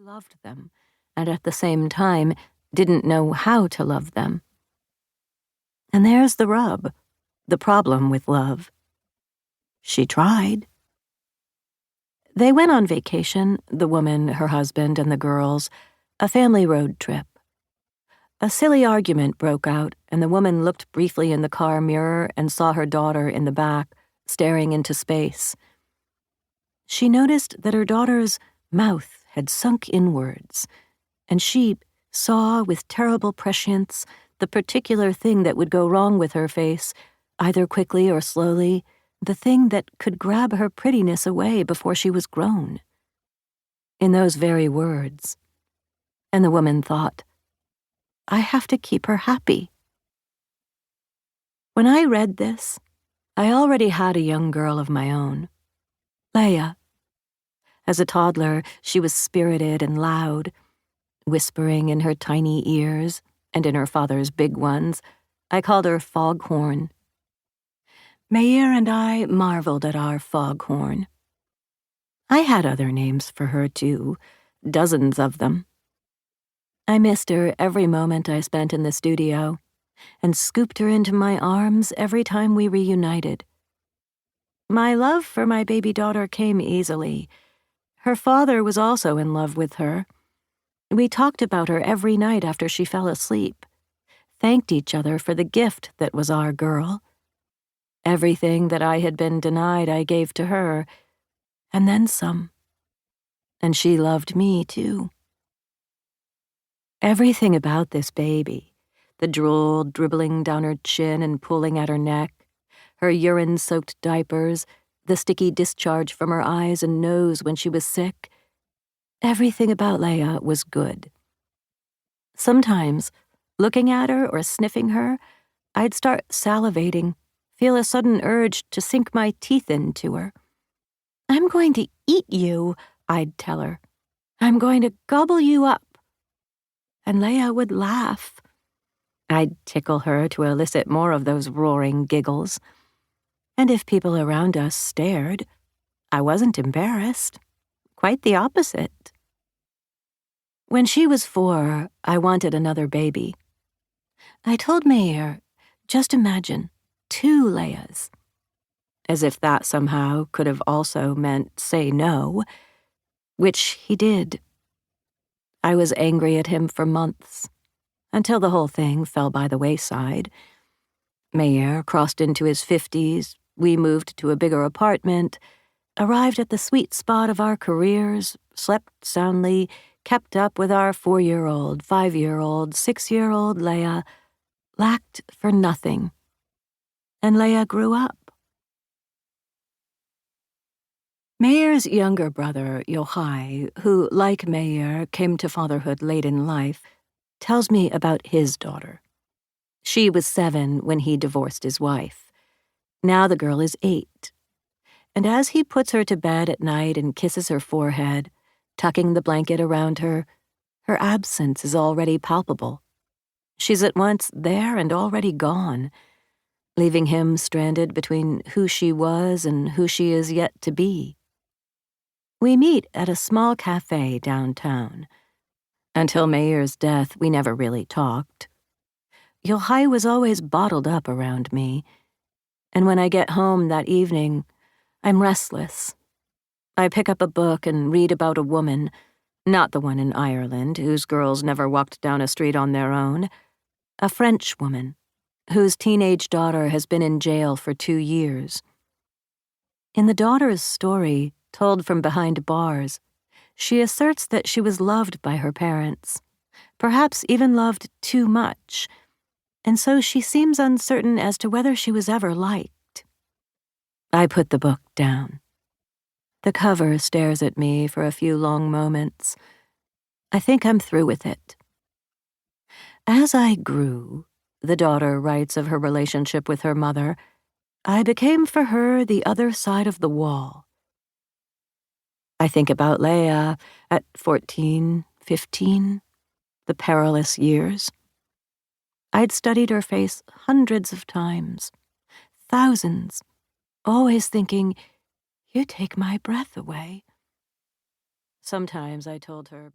loved them, and at the same time didn't know how to love them. And there's the rub, the problem with love. She tried. They went on vacation, the woman, her husband, and the girls, a family road trip. A silly argument broke out, and the woman looked briefly in the car mirror and saw her daughter in the back, staring into space. She noticed that her daughter's mouth had sunk inwards, and she saw with terrible prescience the particular thing that would go wrong with her face, either quickly or slowly, the thing that could grab her prettiness away before she was grown. In those very words. And the woman thought, I have to keep her happy. When I read this, I already had a young girl of my own, Leia. As a toddler, she was spirited and loud, whispering in her tiny ears and in her father's big ones. I called her Foghorn. Meir and I marveled at our Foghorn. I had other names for her, too, dozens of them. I missed her every moment I spent in the studio and scooped her into my arms every time we reunited. My love for my baby daughter came easily. Her father was also in love with her. We talked about her every night after she fell asleep, thanked each other for the gift that was our girl. Everything that I had been denied I gave to her, and then some. And she loved me, too. Everything about this baby, the drool dribbling down her chin and pulling at her neck, her urine-soaked diapers, the sticky discharge from her eyes and nose when she was sick, everything about Leia was good. Sometimes, looking at her or sniffing her, I'd start salivating, feel a sudden urge to sink my teeth into her. I'm going to eat you, I'd tell her. I'm going to gobble you up. And Leia would laugh. I'd tickle her to elicit more of those roaring giggles. And if people around us stared, I wasn't embarrassed. Quite the opposite. When she was 4, I wanted another baby. I told Meir, just imagine, 2 Leias. As if that somehow could have also meant say no, which he did. I was angry at him for months, until the whole thing fell by the wayside. Meir crossed into his 50s, we moved to a bigger apartment, arrived at the sweet spot of our careers, slept soundly, kept up with our 4-year-old, 5-year-old, 6-year-old Leia, lacked for nothing. And Leia grew up. Meir's younger brother, Yochai, who, like Meir, came to fatherhood late in life, tells me about his daughter. She was 7 when he divorced his wife. Now the girl is 8. And as he puts her to bed at night and kisses her forehead, tucking the blanket around her, her absence is already palpable. She's at once there and already gone, leaving him stranded between who she was and who she is yet to be. We meet at a small cafe downtown. Until Meir's death, we never really talked. Yochai was always bottled up around me, and when I get home that evening, I'm restless. I pick up a book and read about a woman, not the one in Ireland, whose girls never walked down a street on their own, a French woman, whose teenage daughter has been in jail for 2 years. In the daughter's story, told from behind bars, she asserts that she was loved by her parents, perhaps even loved too much, and so she seems uncertain as to whether she was ever liked. I put the book down. The cover stares at me for a few long moments. I think I'm through with it. As I grew, the daughter writes of her relationship with her mother, I became for her the other side of the wall. I think about Leia at 14, 15, the perilous years. I'd studied her face hundreds of times, thousands, always thinking, you take my breath away. Sometimes I told her,